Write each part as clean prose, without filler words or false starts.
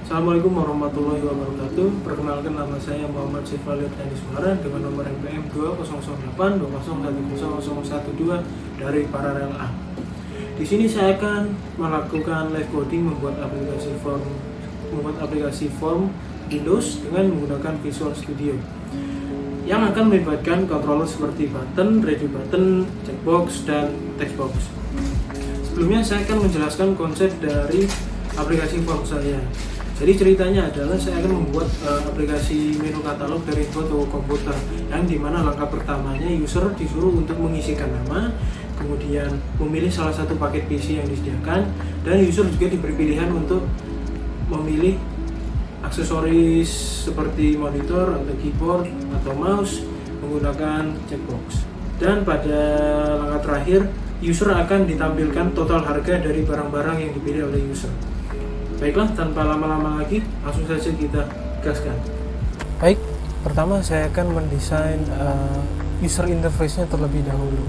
Assalamualaikum warahmatullahi wabarakatuh. Perkenalkan, nama saya Muhammad Syifalid Andi Sumara dengan nomor NPM 2008 dari Paralel A. Di sini saya akan melakukan live coding membuat aplikasi form Windows dengan menggunakan Visual Studio yang akan melibatkan controller seperti button, review button, checkbox, dan textbox. Sebelumnya saya akan menjelaskan konsep dari aplikasi form saya. Jadi ceritanya adalah saya akan membuat aplikasi menu katalog dari foto komputer, yang dimana langkah pertamanya user disuruh untuk mengisikan nama, kemudian memilih salah satu paket PC yang disediakan, dan user juga diberi pilihan untuk memilih aksesoris seperti monitor atau keyboard atau mouse menggunakan checkbox. Dan pada langkah terakhir, user akan ditampilkan total harga dari barang-barang yang dipilih oleh user. Baiklah, tanpa lama-lama lagi, langsung saja kita gaskan. Baik, pertama saya akan mendesain user interface-nya terlebih dahulu.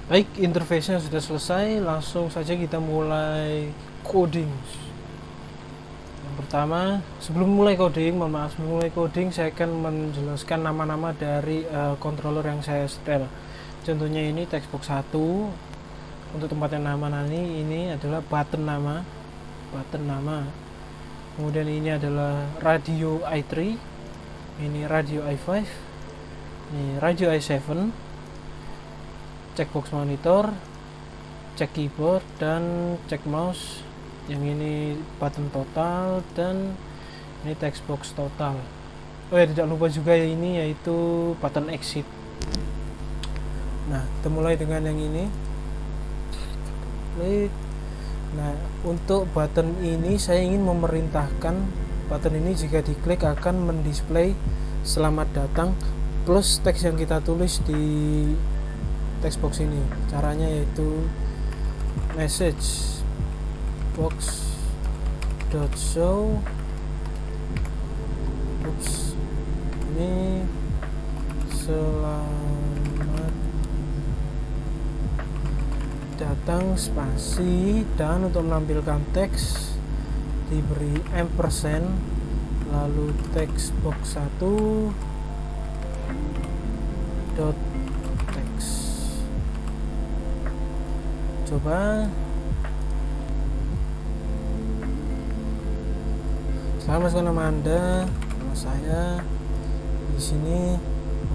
Baik, interface-nya sudah selesai, langsung saja kita mulai coding. Yang pertama, sebelum mulai coding saya akan menjelaskan nama-nama dari controller yang saya setel. Contohnya ini textbox 1. Untuk tempatnya nama ini adalah button nama. Kemudian ini adalah radio i3, ini radio i5, ini radio i7, checkbox monitor, check keyboard, dan check mouse. Yang ini button total, dan ini textbox total. Oh ya, tidak lupa juga ini yaitu button exit. Nah, kita mulai dengan yang ini. Nah, untuk button ini saya ingin memerintahkan button ini jika diklik akan mendisplay selamat datang plus teks yang kita tulis di textbox ini. Caranya yaitu message box.show ini selamat datang spasi, dan untuk menampilkan teks diberi ampersand, lalu textbox 1 dot text. Coba Saya masukkan nama Anda, nama saya di sini.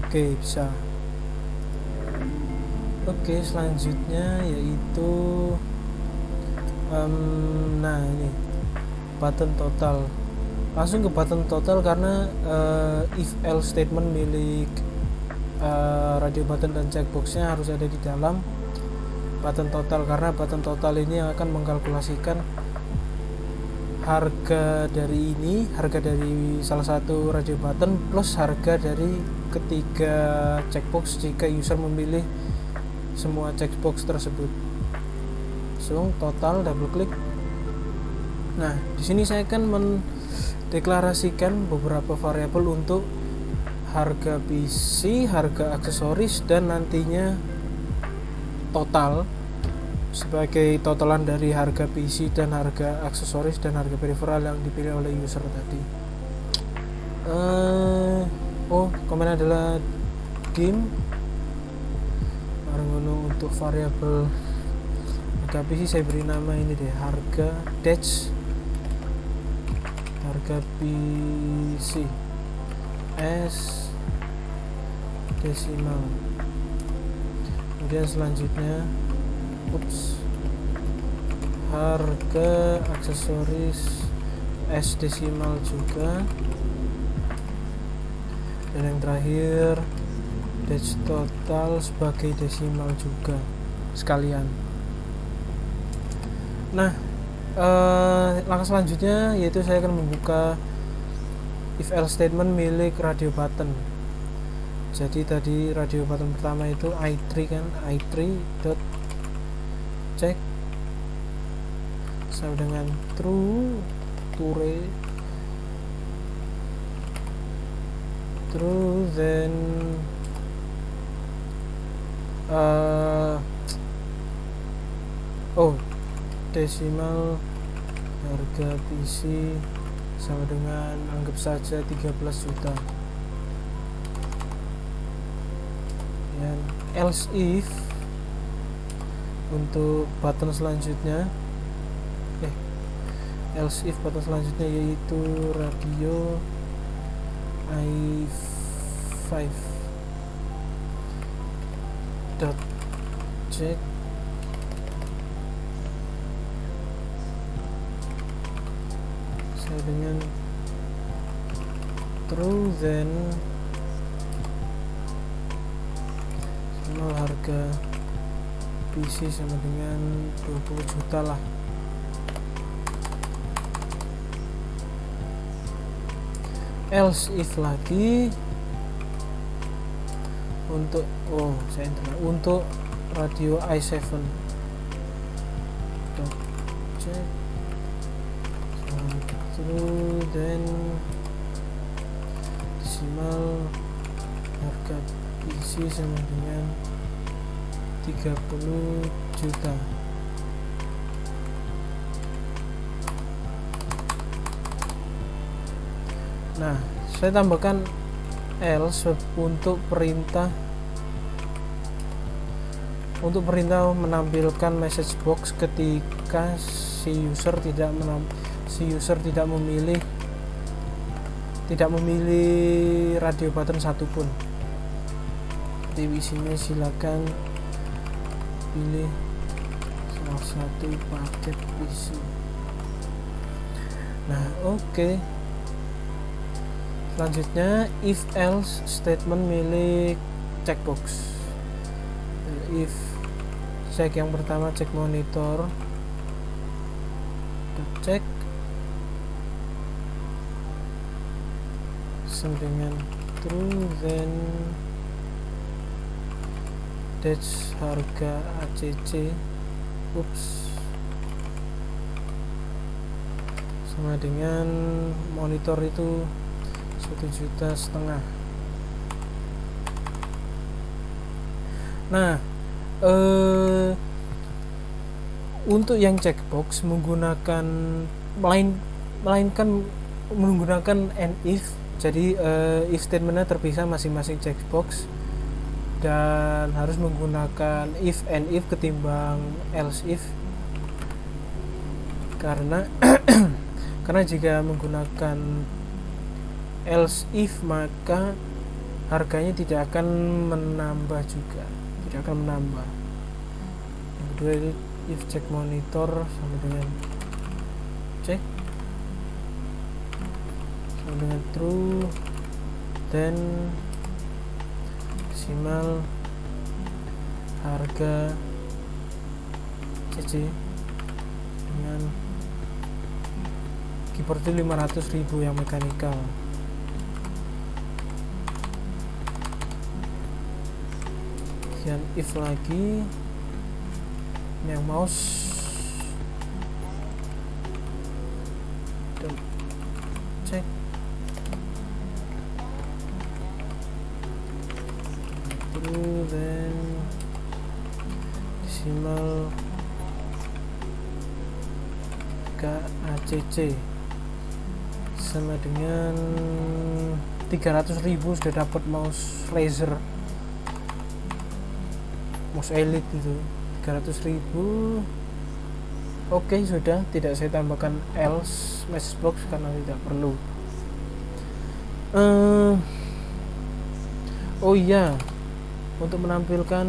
Oke, bisa. Oke, selanjutnya yaitu nah ini button total. Langsung ke button total karena if else statement milik radio button dan checkboxnya harus ada di dalam button total, karena button total ini yang akan mengkalkulasikan harga dari salah satu radio button plus harga dari ketiga checkbox jika user memilih semua checkbox tersebut. Langsung total, double klik. Nah, di sini saya akan mendeklarasikan beberapa variabel untuk harga PC, harga aksesoris, dan nantinya total sebagai totalan dari harga PC dan harga aksesoris dan harga peripheral yang dipilih oleh user tadi. Komen adalah dim. Untuk variabel harga PC saya beri nama ini deh, harga dash harga PC S desimal. Kemudian selanjutnya harga aksesoris S desimal juga, dan yang terakhir dash total sebagai desimal juga sekalian. Nah, langkah selanjutnya yaitu saya akan membuka if else statement milik radio button. Jadi tadi radio button pertama itu i3 kan, i3 dot check sama dengan true then desimal harga PC sama dengan anggap saja 13 juta. Dan else if untuk button selanjutnya yaitu radio i5 dot check sama dengan true then harga PC sama dengan 20 juta lah. Else if lagi untuk untuk radio i7 check true then desimal harga PC sama dengan 30 juta. Nah, saya tambahkan else untuk perintah menampilkan message box ketika si user tidak memilih radio button satupun. Di isinya silakan pilih salah satu paket PC. Nah, oke. Selanjutnya if else statement milik checkbox. If check yang pertama cek monitor, cek sama dengan true then dash harga ACC sama dengan monitor itu 1,5 juta. Nah, untuk yang checkbox menggunakan melainkan menggunakan and if. Jadi if statementnya terpisah masing-masing checkbox dan harus menggunakan if and if ketimbang else if, karena karena jika menggunakan else if maka harganya tidak akan menambah juga, tidak akan menambah. Yang kedua itu if check monitor sama dengan check sama dengan true, then desimal harga CC dengan keyboard itu 500.000 yang mekanikal. Kemudian if lagi yang mouse dan cek true, then desimal ACC sama dengan 300.000 sudah dapat mouse Razer, mouse Elite itu 300.000. Oke, sudah, tidak saya tambahkan else message box karena tidak perlu. Oh iya, untuk menampilkan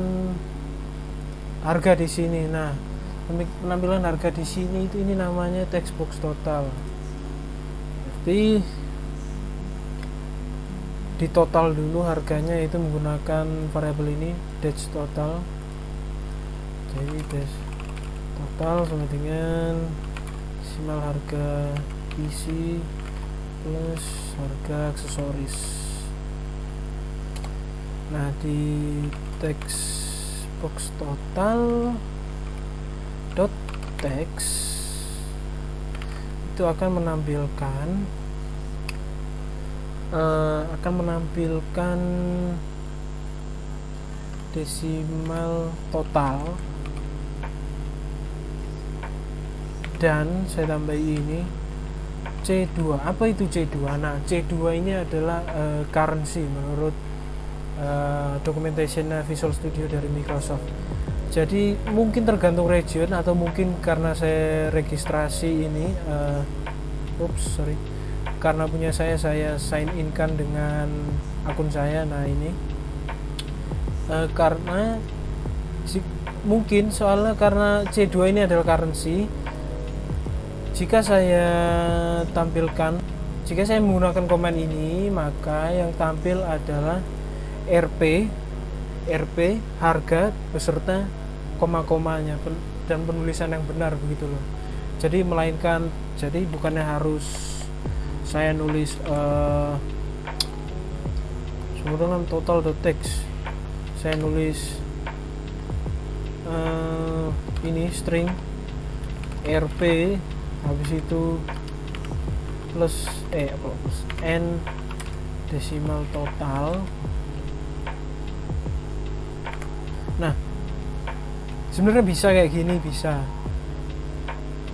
harga di sini. Nah, penampilan harga di sini itu ini namanya text box total. Jadi di total dulu harganya itu menggunakan variabel ini dash total. Jadi dash total sama dengan desimal harga PC plus harga aksesoris. Nah, di text box total dot text itu akan menampilkan desimal total, dan saya tambah ini C2. Apa itu C2? Nah, C2 ini adalah currency menurut documentation Visual Studio dari Microsoft. Jadi mungkin tergantung region atau mungkin karena saya registrasi ini karena punya saya sign in kan dengan akun saya. Nah ini karena mungkin soalnya karena C2 ini adalah currency, jika saya menggunakan command ini maka yang tampil adalah RP harga beserta koma-komanya dan penulisan yang benar, begitu loh. Jadi bukannya harus saya nulis dengan total.text, saya nulis ini string RP habis itu plus n desimal total. Nah, sebenarnya bisa kayak gini, bisa.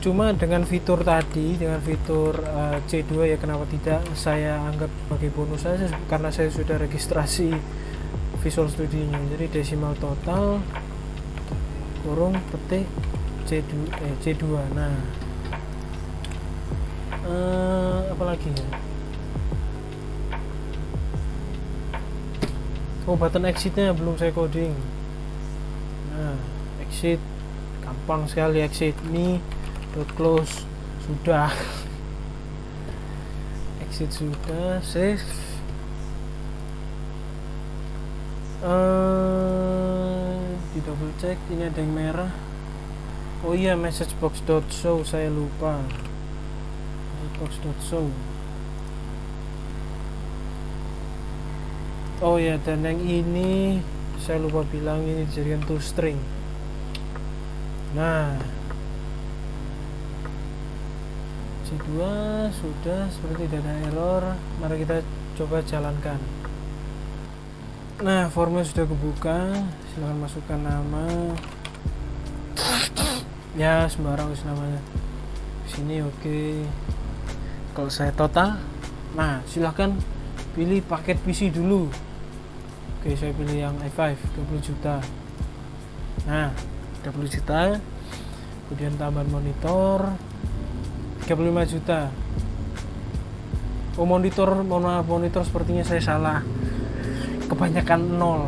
Cuma dengan fitur tadi, dengan fitur C2 ya kenapa tidak saya anggap sebagai bonus saja karena saya sudah registrasi Visual Studio-nya. Jadi desimal total kurung petik C2. Nah, apa lagi ya? Button exit-nya belum saya coding. Nah, exit gampang sekali, exit ini close sudah. Exit sudah, save. Di double check ini ada yang merah. Oh iya, message box.show saya lupa. Box.show. Oh ya, dan yang ini saya lupa bilang ini dijadikan toString. Nah, C2 sudah, seperti tidak ada error. Mari kita coba jalankan. Nah, formnya sudah kebuka. Silahkan masukkan nama. Ya, sembarang namanya. Sini oke. Kalau saya total, nah silahkan pilih paket PC dulu. Oke, saya pilih yang i5 20 juta. Nah, 20 juta. Kemudian tambahan monitor 35 juta. Oh monitor, mohon maaf, monitor sepertinya saya salah, kebanyakan 0.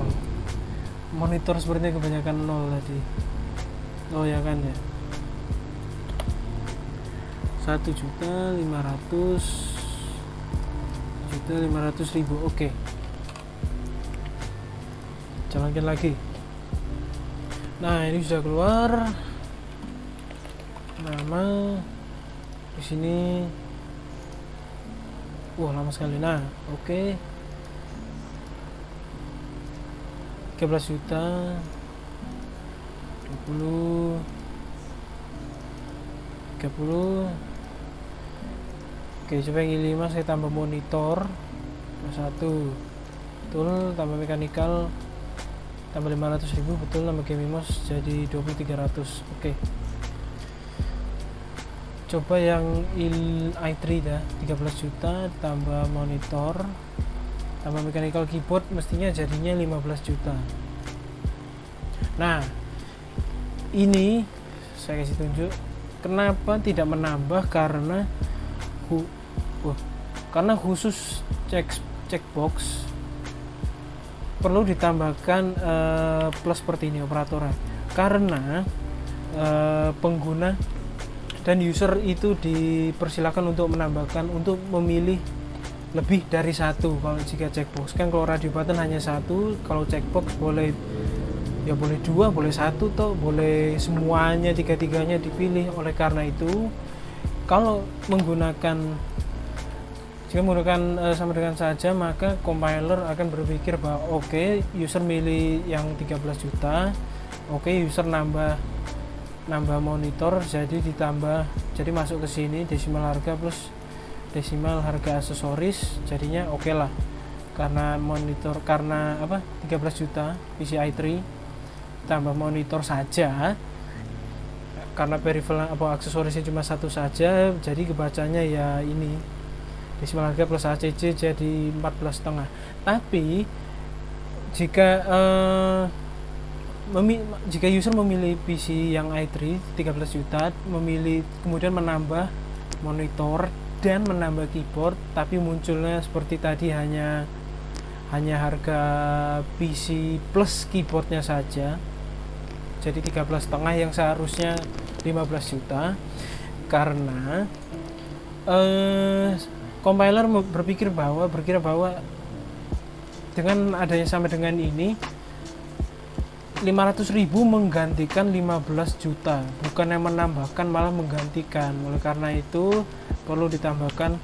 Monitor sepertinya kebanyakan 0 tadi. Oh ya kan ya, 1.500.000. Oke, jalankan lagi. Nah ini sudah keluar nama di sini. Wah lama sekali. Nah oke, 13 juta 20 30. Oke, coba yang I5 saya tambah monitor 1 betul, tambah mekanikal tambah 500.000 betul, tambah gaming mouse jadi 20.300. Oke, coba yang i3 dah 13 juta tambah monitor tambah mechanical keyboard mestinya jadinya 15 juta. Nah ini saya kasih tunjuk kenapa tidak menambah, karena karena khusus checkbox perlu ditambahkan plus seperti ini operatornya, karena pengguna dan user itu dipersilakan untuk menambahkan, untuk memilih lebih dari satu. Kalau jika checkbox kan, kalau radio button hanya satu, kalau checkbox boleh ya boleh 2, boleh 1, atau boleh semuanya, tiga-tiganya dipilih. Oleh karena itu kalau jika menggunakan sama dengan saja, maka compiler akan berpikir bahwa oke, user milih yang 13 juta, oke, user nambah monitor, jadi masuk ke sini desimal harga plus desimal harga aksesoris, jadinya oke lah. Karena 13 juta PCI 3 tambah monitor saja, karena peripheral aksesorisnya cuma satu saja, jadi kebacanya ya ini desimal harga plus ACC jadi 14,5. Tapi jika user memilih PC yang i3 13 juta, kemudian menambah monitor dan menambah keyboard, tapi munculnya seperti tadi hanya harga PC plus keyboardnya saja, jadi 13,5 yang seharusnya 15 juta. Karena compiler berkira bahwa dengan adanya sama dengan ini 500.000 menggantikan 15 juta, bukan yang menambahkan, malah menggantikan. Oleh karena itu perlu ditambahkan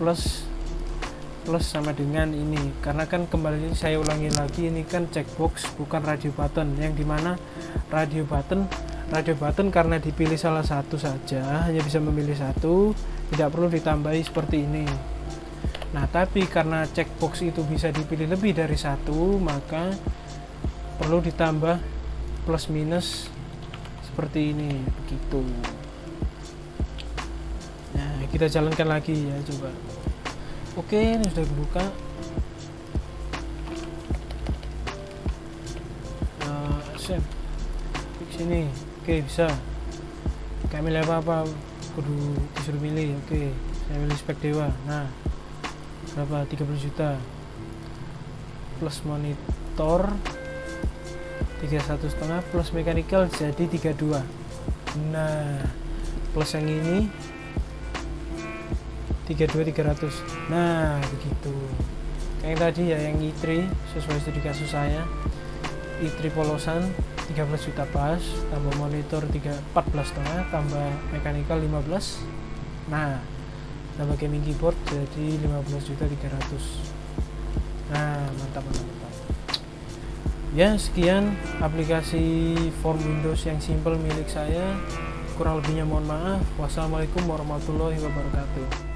plus sama dengan ini, karena kan kembali saya ulangi lagi, ini kan checkbox bukan radio button, yang dimana radio button karena dipilih salah satu saja, hanya bisa memilih satu, tidak perlu ditambahi seperti ini. Nah tapi karena checkbox itu bisa dipilih lebih dari satu, maka perlu ditambah plus minus seperti ini, begitu. Nah kita jalankan lagi ya, coba. Oke, ini sudah dibuka. Save klik sini. Oke, bisa. Kami milih apa kudu disuruh milih. Oke, saya milih spek dewa. Nah berapa? 30 juta plus monitor 31,5 plus mechanical jadi 32. Nah plus yang ini 32.300. Nah begitu kayak tadi ya, yang i3 sesuai studi kasus saya, i3 polosan 13 juta pas, tambah monitor 14,5, tambah mechanical 15. Nah tambah gaming keyboard jadi 15.300. Nah mantap. Ya sekian aplikasi form Windows yang simple milik saya, kurang lebihnya mohon maaf. Wassalamualaikum warahmatullahi wabarakatuh.